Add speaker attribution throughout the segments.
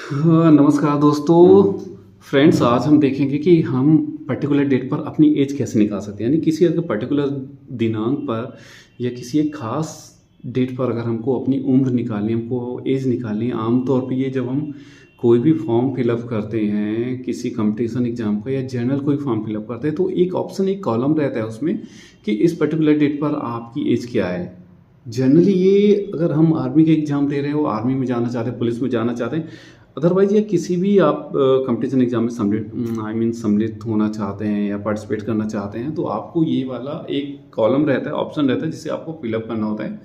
Speaker 1: हाँ, नमस्कार दोस्तों। फ्रेंड्स, आज हम देखेंगे कि हम पर्टिकुलर डेट पर अपनी एज कैसे निकाल सकते हैं। यानी किसी अगर पर्टिकुलर दिनांक पर या किसी एक ख़ास डेट पर अगर हमको अपनी उम्र निकालनी है, हमको एज निकालनी है। आम तौर पे ये जब हम कोई भी फॉर्म फिलअप करते हैं किसी कंपटीशन एग्ज़ाम का या जनरल कोई फॉर्म फिलअप करते हैं, तो एक ऑप्शन, एक कॉलम रहता है उसमें कि इस पर्टिकुलर डेट पर आपकी एज क्या है। जनरली ये अगर हम आर्मी के एग्ज़ाम दे रहे हो, आर्मी में जाना चाहते हैं, पुलिस में जाना चाहते हैं, अदरवाइज़ या किसी भी आप कंपटीशन एग्ज़ाम में सम्मिलित होना चाहते हैं या पार्टिसिपेट करना चाहते हैं, तो आपको ये वाला एक कॉलम रहता है, ऑप्शन रहता है, जिसे आपको फिलअप करना होता है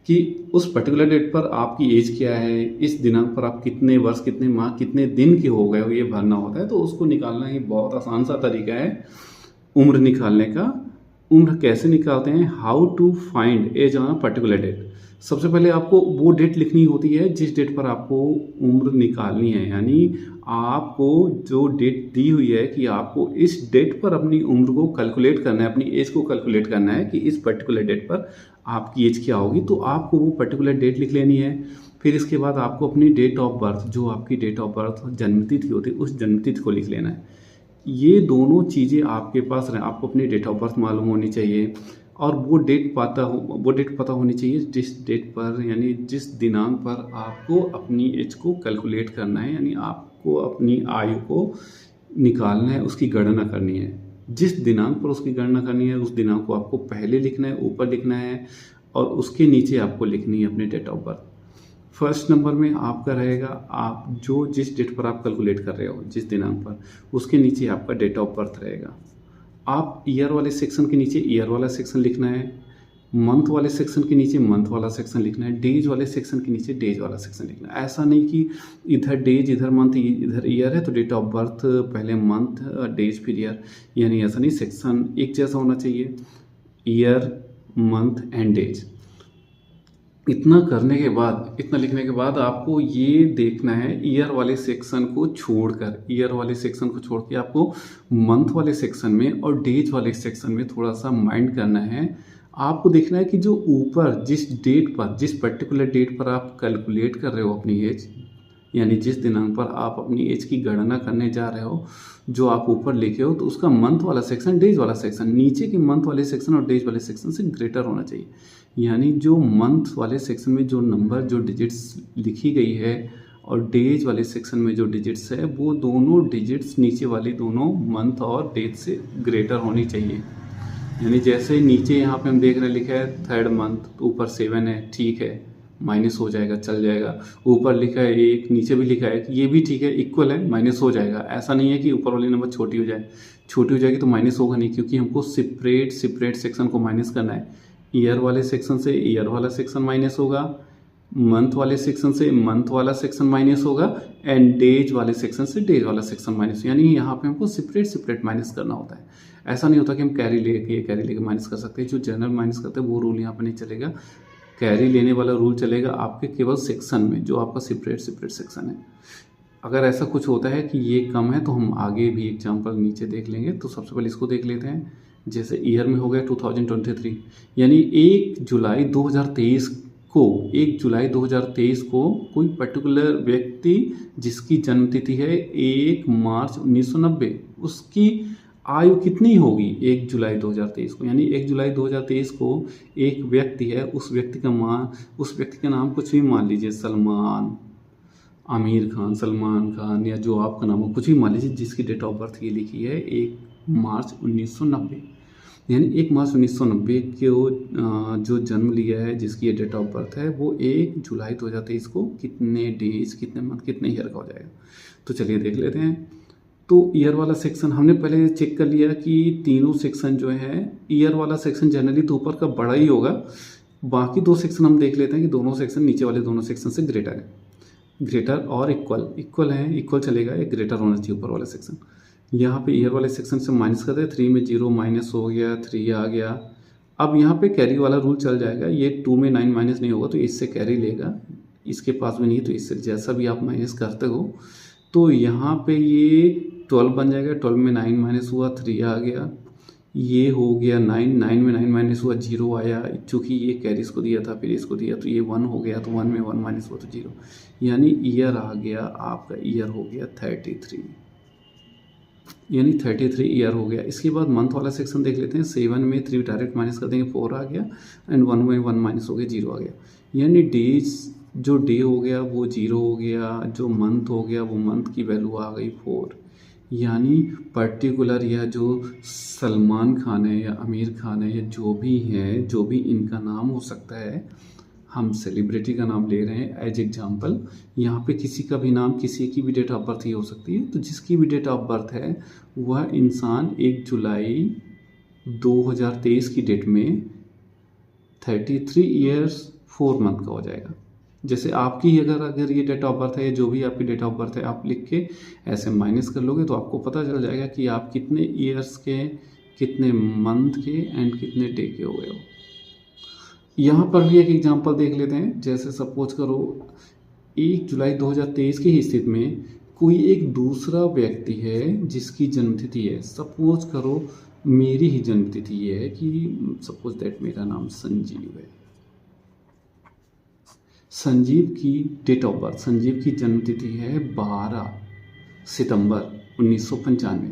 Speaker 1: कि उस पर्टिकुलर डेट पर आपकी एज क्या है, इस दिनांक पर आप कितने वर्ष, कितने माह, कितने दिन के हो गए हो, ये भरना होता है। तो उसको निकालना ही बहुत आसान सा तरीका है उम्र निकालने का। उम्र कैसे निकालते हैं? How to find age on a particular date. सबसे पहले आपको वो डेट लिखनी होती है जिस डेट पर आपको उम्र निकालनी है। यानी आपको जो डेट दी हुई है कि आपको इस डेट पर अपनी उम्र को कैलकुलेट करना है, अपनी एज को कैलकुलेट करना है कि इस पर्टिकुलर डेट पर आपकी एज क्या होगी, तो आपको वो पर्टिकुलर डेट लिख लेनी है। फिर इसके बाद आपको अपनी डेट ऑफ बर्थ, जो आपकी डेट ऑफ बर्थ जन्मतिथि होती है, उस जन्मतिथि को लिख लेना है। ये दोनों चीज़ें आपके पास रहें। आपको अपनी डेट ऑफ बर्थ मालूम होनी चाहिए और वो डेट पता होनी चाहिए जिस डेट पर, यानी जिस दिनांक पर आपको अपनी एज को कैलकुलेट करना है, यानी आपको अपनी आयु को निकालना है, उसकी गणना करनी है। जिस दिनांक पर उसकी गणना करनी है, उस दिनांक को आपको पहले लिखना है, ऊपर लिखना है, और उसके नीचे आपको लिखनी है अपनी date of birth. First number में आपका रहेगा, आप जो जिस डेट पर आप कैलकुलेट कर रहे हो, जिस दिनांक पर, उसके नीचे आपका डेट ऑफ बर्थ रहेगा। आप ईयर वाले सेक्शन के नीचे ईयर वाला सेक्शन लिखना है, मंथ वाले सेक्शन के नीचे मंथ वाला सेक्शन लिखना है, डेज वाले सेक्शन के नीचे डेज वाला सेक्शन लिखना है। ऐसा नहीं कि इधर डेज, इधर मंथ, इधर ईयर है तो डेट ऑफ बर्थ पहले मंथ, डेज फिर ईयर। यानी ऐसा नहीं, सेक्शन एक जैसा होना चाहिए, ईयर, मंथ एंड डेज। इतना करने के बाद, इतना लिखने के बाद आपको ये देखना है, ईयर वाले सेक्शन को छोड़ के आपको मंथ वाले सेक्शन में और डेज वाले सेक्शन में थोड़ा सा माइंड करना है। आपको देखना है कि जो ऊपर जिस डेट पर, जिस पर्टिकुलर डेट पर आप कैलकुलेट कर रहे हो अपनी एज, यानी जिस दिनांक पर आप अपनी एज की गणना करने जा रहे हो, जो आप ऊपर लिखे हो, तो उसका मंथ वाला सेक्शन, डेज वाला सेक्शन नीचे के मंथ वाले सेक्शन और डेज वाले सेक्शन से ग्रेटर होना चाहिए। यानी जो मंथ वाले सेक्शन में जो नंबर, जो डिजिट्स लिखी गई है, और डेज वाले सेक्शन में जो डिजिट्स है, वो दोनों डिजिट्स नीचे वाली दोनों मंथ और डेज से ग्रेटर होनी चाहिए। यानी जैसे नीचे यहाँ पे हम देख रहे हैं, लिखा है थर्ड मंथ, तो ऊपर 7 है, ठीक है, माइनस हो जाएगा, चल जाएगा। ऊपर लिखा है 1, नीचे भी लिखा है कि ये भी ठीक है, इक्वल है, माइनस हो जाएगा। ऐसा नहीं है कि ऊपर वाली नंबर छोटी हो जाए, छोटी हो जाएगी तो माइनस होगा नहीं, क्योंकि हमको सेपरेट सेक्शन को माइनस करना है। ईयर वाले सेक्शन से ईयर वाला सेक्शन माइनस होगा, मंथ वाले सेक्शन से मंथ वाला सेक्शन माइनस होगा, एंड डेज वाले सेक्शन से डेज वाला सेक्शन माइनस। यानी यहाँ पे हमको सेपरेट माइनस करना होता है। ऐसा नहीं होता कि हम कैरी लेके माइनस कर सकते हैं। जो जनरल माइनस करते हैं वो रूल यहाँ पे नहीं चलेगा। कैरी लेने वाला रूल चलेगा आपके केवल सेक्शन में, जो आपका सेपरेट सेक्शन है। अगर ऐसा कुछ होता है कि ये कम है, तो हम आगे भी एग्जाम्पल नीचे देख लेंगे। तो सबसे पहले इसको देख लेते हैं। जैसे ईयर में हो गया 2023, यानी 1 जुलाई 2023 को, 1 जुलाई 2023 को कोई पर्टिकुलर व्यक्ति जिसकी जन्मतिथि है 1 मार्च 1990, उसकी आयु कितनी होगी 1 जुलाई 2023 को। यानी 1 जुलाई 2023 को एक व्यक्ति है, उस व्यक्ति का नाम कुछ भी मान लीजिए, सलमान, आमिर खान, सलमान खान, या जो आपका नाम हो कुछ भी मान लीजिए, जिसकी डेट ऑफ बर्थ ये लिखी है 1 मार्च 1990। यानी 1 मार्च 1990 को जो जन्म लिया है, जिसकी ये डेट ऑफ बर्थ है, वो 1 जुलाई 2023 को कितने डेज, कितने मंथ, कितने ईयर का हो जाएगा। तो चलिए देख लेते हैं। तो ईयर वाला सेक्शन हमने पहले चेक कर लिया कि तीनों सेक्शन जो है, ईयर वाला सेक्शन जनरली तो ऊपर का बड़ा ही होगा। बाकी 2 सेक्शन हम देख लेते हैं कि दोनों सेक्शन, नीचे वाले दोनों सेक्शन से ग्रेटर है, ग्रेटर और इक्वल है, इक्वल चलेगा, एक ग्रेटर होना चाहिए ऊपर वाला सेक्शन। यहाँ पे ईयर वाले सेक्शन से माइनस करते हैं, 3 में 0 माइनस हो गया, 3 आ गया। अब यहाँ पे कैरी वाला रूल चल जाएगा। ये 2 में 9 माइनस नहीं होगा तो इससे कैरी लेगा, इसके पास में नहीं है तो इससे, जैसा भी आप माइनस करते हो, तो यहाँ पे ये 12 बन जाएगा। 12 में 9 माइनस हुआ, 3 आ गया। ये हो गया 9, 9 में 9 माइनस हुआ 0 आया, चूँकि ये कैरिस को दिया था फिर इसको दिया तो ये 1 हो गया, तो 1 में 1 माइनस हुआ तो 0, यानी ईयर आ गया आपका, ईयर हो गया 33, यानी 33 ईयर हो गया। इसके बाद मंथ वाला सेक्शन देख लेते हैं। 7 में 3 डायरेक्ट माइनस कर देंगे, 4 आ गया, एंड 1 में 1 माइनस हो गया, 0 आ गया, यानी डेज, जो डे हो गया वो 0 हो गया, जो मंथ हो गया वो मंथ की वैल्यू आ गई 4, यानी पर्टिकुलर या जो सलमान खान है या आमिर खान है या जो भी है, जो भी इनका नाम हो सकता है, हम सेलिब्रिटी का नाम ले रहे हैं एज एग्जाम्पल। यहाँ पे किसी का भी नाम, किसी की भी डेट ऑफ बर्थ ही हो सकती है, तो जिसकी भी डेट ऑफ बर्थ है वह इंसान 1 जुलाई 2023 की डेट में 33 ईयर्स 4 मंथ का हो जाएगा। जैसे आपकी अगर ये डेट ऑफ बर्थ है, जो भी आपकी डेट ऑफ बर्थ है, आप लिख के ऐसे माइनस कर लोगे तो आपको पता चल जाएगा कि आप कितने ईयर्स के, कितने मंथ के एंड कितने डे के हो गए हो। यहाँ पर भी एक एग्जांपल देख लेते हैं। जैसे सपोज करो 1 जुलाई 2023 की ही स्थिति में कोई एक दूसरा व्यक्ति है जिसकी जन्मतिथि है, सपोज करो मेरी ही जन्मतिथि ये है कि सपोज दैट मेरा नाम संजीव है। संजीव की डेट ऑफ बर्थ, संजीव की जन्मतिथि है 12 सितंबर 1995।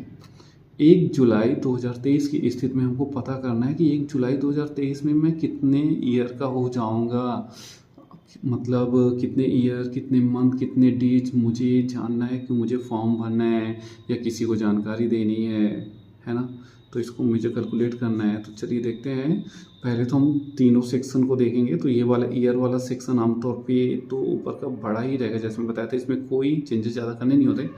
Speaker 1: 1 जुलाई 2023 की स्थिति में हमको पता करना है कि 1 जुलाई 2023 में मैं कितने ईयर का हो जाऊंगा, मतलब कितने ईयर, कितने मंथ, कितने डेज मुझे जानना है कि मुझे फॉर्म भरना है या किसी को जानकारी देनी है ना, तो इसको मुझे कैलकुलेट करना है। तो चलिए देखते हैं। पहले तो हम तीनों सेक्शन को देखेंगे। तो ये वाला ईयर वाला सेक्शन आमतौर पे तो ऊपर का बड़ा ही रहेगा, जैसे मैं बताया था, इसमें कोई चेंजेस ज़्यादा करने नहीं होते।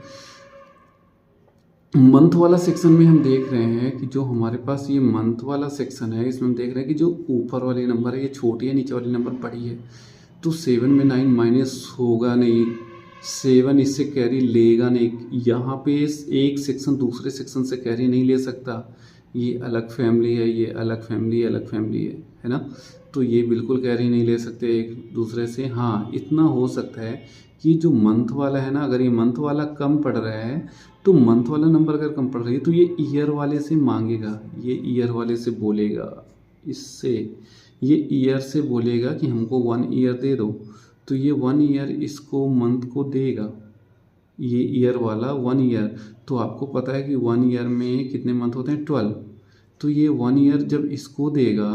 Speaker 1: मंथ वाला सेक्शन में हम देख रहे हैं कि जो हमारे पास ये मंथ वाला सेक्शन है, इसमें हम देख रहे हैं कि जो ऊपर वाले नंबर है ये छोटी है, नीचे वाली नंबर बड़ी है। तो 7 में 9 माइनस होगा नहीं, 7 इससे कैरी लेगा नहीं। यहाँ पे एक सेक्शन दूसरे सेक्शन से कैरी नहीं ले सकता। ये अलग फैमिली है, ये अलग फैमिली है, अलग फैमिली है ना, तो ये बिल्कुल कैरी नहीं ले सकते एक दूसरे से। हाँ, इतना हो सकता है कि जो मंथ वाला है ना, अगर ये मंथ वाला कम पड़ रहा है तो मंथ वाला नंबर अगर कम पड़ रही है तो ये ईयर वाले से मांगेगा, ये ईयर वाले से बोलेगा, इससे ये ईयर से बोलेगा कि हमको 1 ईयर दे दो, तो ये 1 ईयर इसको मंथ को देगा, ये ईयर वाला 1 ईयर। तो आपको पता है कि 1 ईयर में कितने मंथ होते हैं, 12। तो ये 1 ईयर जब इसको देगा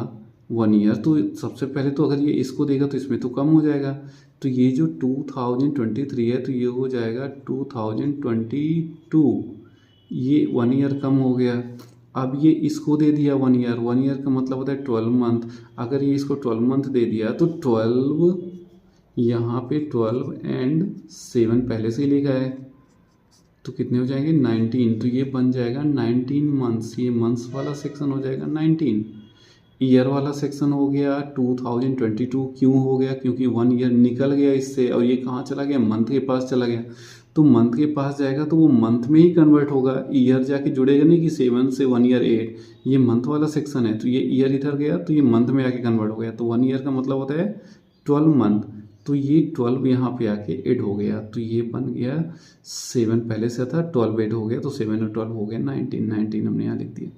Speaker 1: 1 ईयर, तो सबसे पहले तो अगर ये इसको देगा तो इसमें तो कम हो जाएगा, तो ये जो 2023 है तो ये हो जाएगा 2022, ये 1 ईयर कम हो गया। अब ये इसको दे दिया 1 ईयर, 1 ईयर का मतलब होता है 12 मंथ। अगर ये इसको 12 मंथ दे दिया तो 12, यहाँ पे 12 एंड 7 पहले से ही लिखा है, तो कितने हो जाएंगे 19, तो ये बन जाएगा 19 मंथ्स। ये मंथ्स वाला सेक्शन हो जाएगा 19। ईयर वाला सेक्शन हो गया 2022। क्यों हो गया, क्योंकि 1 ईयर निकल गया इससे और ये कहाँ चला गया, मंथ के पास चला गया। तो मंथ के पास जाएगा तो वो मंथ में ही कन्वर्ट होगा, ईयर जाके जुड़ेगा नहीं कि 7 से 1 ईयर 8। ये मंथ वाला सेक्शन है तो ये ईयर इधर गया तो ये मंथ में आके कन्वर्ट हो गया, तो 1 ईयर का मतलब होता है 12 मंथ। तो ये 12 यहाँ पे आके ऐड हो गया, तो ये बन गया 7 पहले से था, 12 ऐड हो गया, तो 7 और 12 हो गया 19, 19 हमने यहाँ लिख दिया।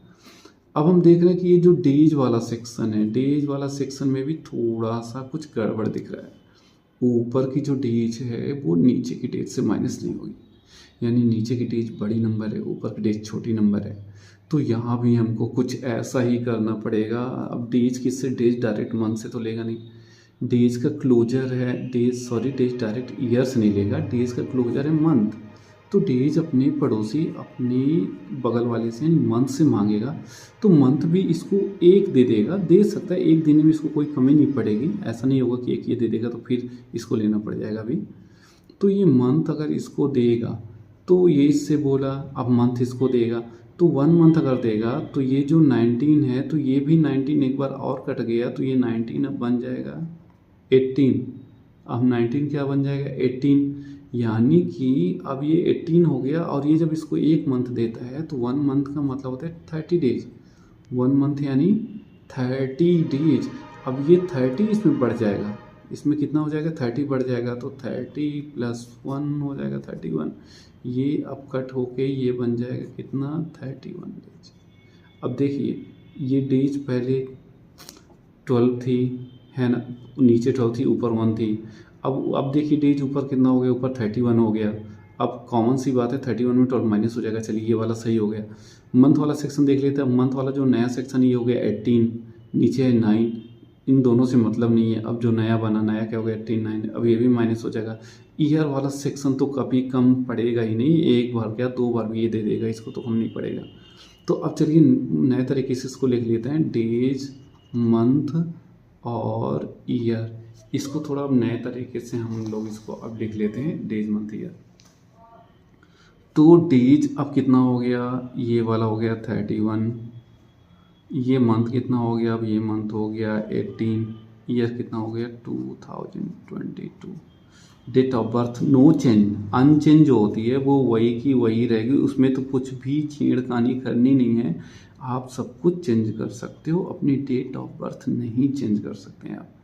Speaker 1: अब हम देख रहे हैं कि ये जो डेज वाला सेक्शन है, डेज वाला सेक्शन में भी थोड़ा सा कुछ गड़बड़ दिख रहा है। ऊपर की जो डेज है वो नीचे की डेज से माइनस नहीं होगी, यानी नीचे की डेज बड़ी नंबर है, ऊपर की डेज छोटी नंबर है। तो यहाँ भी हमको कुछ ऐसा ही करना पड़ेगा। अब डेज किससे, डेज डायरेक्ट मंथ से तो लेगा नहीं, डेज का क्लोजर है, डेज डायरेक्ट ईयर से नहीं लेगा, डेज का क्लोजर है मंथ। तो डेज अपने पड़ोसी, अपने बगल वाले से मंथ से मांगेगा, तो मंथ भी इसको एक दे देगा, दे सकता है, एक देने में इसको कोई कमी नहीं पड़ेगी। ऐसा नहीं होगा कि एक ये दे देगा तो फिर इसको लेना पड़ जाएगा अभी। तो ये मंथ अगर इसको देगा तो ये इससे बोला, अब मंथ इसको देगा तो 1 मंथ अगर देगा तो ये जो 19 है तो ये भी 19 एक बार और कट गया, तो ये 19 अब बन जाएगा 18। अब 19 क्या बन जाएगा 18, यानी कि अब ये 18 हो गया। और ये जब इसको 1 मंथ देता है तो 1 मंथ का मतलब होता है 30 डेज, 1 मंथ यानी 30 डेज। अब ये 30 इसमें बढ़ जाएगा, इसमें कितना हो जाएगा 30 बढ़ जाएगा, तो 30 + 1 हो जाएगा 31। ये अब कट होके ये बन जाएगा कितना 31 डेज। अब देखिए ये डेज पहले 12 थी, है ना, नीचे 12 थी, ऊपर 1 थी। अब देखिए डेज ऊपर कितना हो गया, ऊपर 31 हो गया। अब कॉमन सी बात है 31 में 12 माइनस हो जाएगा, चलिए ये वाला सही हो गया। मंथ वाला सेक्शन देख लेते हैं। मंथ वाला जो नया सेक्शन ये हो गया 18, नीचे है 9, इन दोनों से मतलब नहीं है। अब जो नया बना, नया क्या हो गया 18 9, अब ये भी माइनस हो जाएगा। ईयर वाला सेक्शन तो कभी कम पड़ेगा ही नहीं, एक बार क्या 2 बार भी ये दे देगा, इसको तो कम नहीं पड़ेगा। तो अब चलिए नए तरीके से इसको लिख लेते हैं, डेज मंथ और ईयर। इसको थोड़ा अब नए तरीके से हम लोग इसको अब लिख लेते हैं, डेज मंथ ईयर। तो डेज अब कितना हो गया, ये वाला हो गया 31, ये मंथ कितना हो गया, अब ये मंथ हो गया 18, ईयर कितना हो गया 2022। Date of birth no change, unchange जो होती है वो वही की वही रहेगी, उसमें तो कुछ भी छेड़खानी करनी नहीं है। आप सब कुछ चेंज कर सकते हो, अपनी डेट ऑफ बर्थ नहीं चेंज कर सकते हैं आप।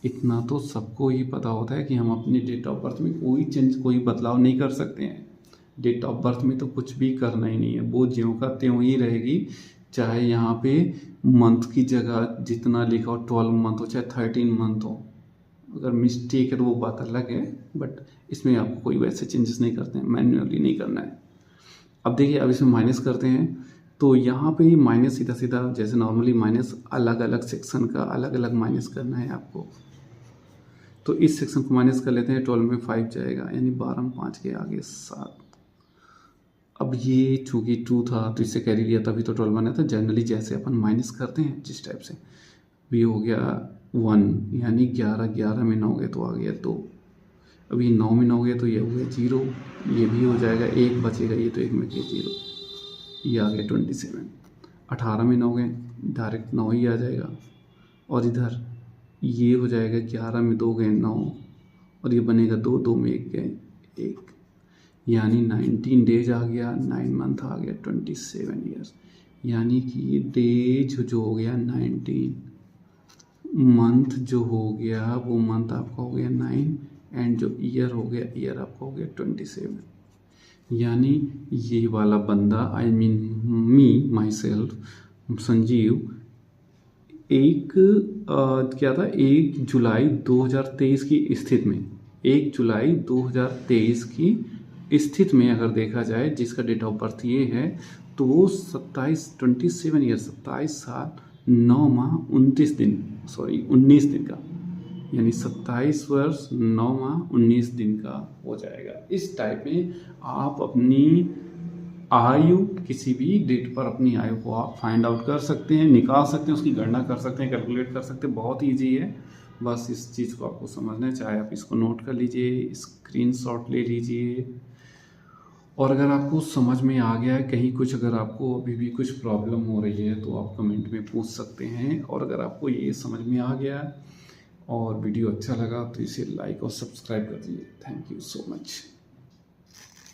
Speaker 1: इतना तो सबको ही पता होता है कि हम अपनी डेट ऑफ बर्थ में कोई चेंज, कोई बदलाव नहीं कर सकते हैं। डेट ऑफ बर्थ में तो कुछ भी करना ही नहीं है, वो ज्यों का त्यों ही रहेगी। चाहे यहाँ पे मंथ की जगह जितना लिखा हो 12 मंथ हो, चाहे 13 मंथ हो, अगर मिस्टेक है तो वो बात अलग है, बट इसमें आपको कोई वैसे चेंजेस नहीं करते हैं, मैन्युअली नहीं करना है। अब देखिए अब इसमें माइनस करते हैं, तो यहाँ पे माइनस सीधा सीधा जैसे नॉर्मली माइनस अलग अलग सेक्शन का अलग अलग माइनस करना है आपको। तो इस सेक्शन को माइनस कर लेते हैं, 12 में 5 जाएगा, यानी 12 में 5 के आगे 7। अब ये चूँकि 2 था तो इससे कैरी लिया, तभी तो 12 बना था। जनरली जैसे अपन माइनस करते हैं जिस टाइप से, भी हो गया 1, यानी 11, 11 में 9 गए तो आ गया 2। अभी 9 में 9 गए तो ये हो गया 0, ये भी हो जाएगा, 1 बचेगा, ये तो 1 में गया 0, ये आ गया 27। 18 में 9 गए, डायरेक्ट 9 ही आ जाएगा। और इधर ये हो जाएगा 11 में 2 गए 9, और ये बनेगा 2, 2 में 1 गए 1, यानी 19 डेज आ गया, 9 मंथ आ गया 27 ईयर्स। यानी कि डेज जो हो गया 19, मंथ जो हो गया वो मंथ आपका हो गया 9, एंड जो ईयर हो गया ईयर आपका हो गया 27। यानी ये वाला बंदा, I mean me my self Sanjeev, क्या था 1 जुलाई 2023 की स्थिति में, 1 जुलाई 2023 की स्थिति में अगर देखा जाए, जिसका डेट ऑफ बर्थ ये है, तो वो 27 ईयर, 27 साल 9 माह 19 दिन का, यानी 27 वर्ष 9 माह 19 दिन का हो जाएगा। इस टाइप में आप अपनी आयु, किसी भी डेट पर अपनी आयु को आप फाइंड आउट कर सकते हैं, निकाल सकते हैं, उसकी गणना कर सकते हैं, कैलकुलेट कर सकते हैं। बहुत ईजी है, बस इस चीज़ को आपको समझना है। चाहे आप इसको नोट कर लीजिए, स्क्रीनशॉट ले लीजिए, और अगर आपको समझ में आ गया है कहीं कुछ, अगर आपको अभी भी कुछ प्रॉब्लम हो रही है तो आप कमेंट में पूछ सकते हैं। और अगर आपको ये समझ में आ गया और वीडियो अच्छा लगा तो इसे लाइक और सब्सक्राइब कर दीजिए। Thank you so much.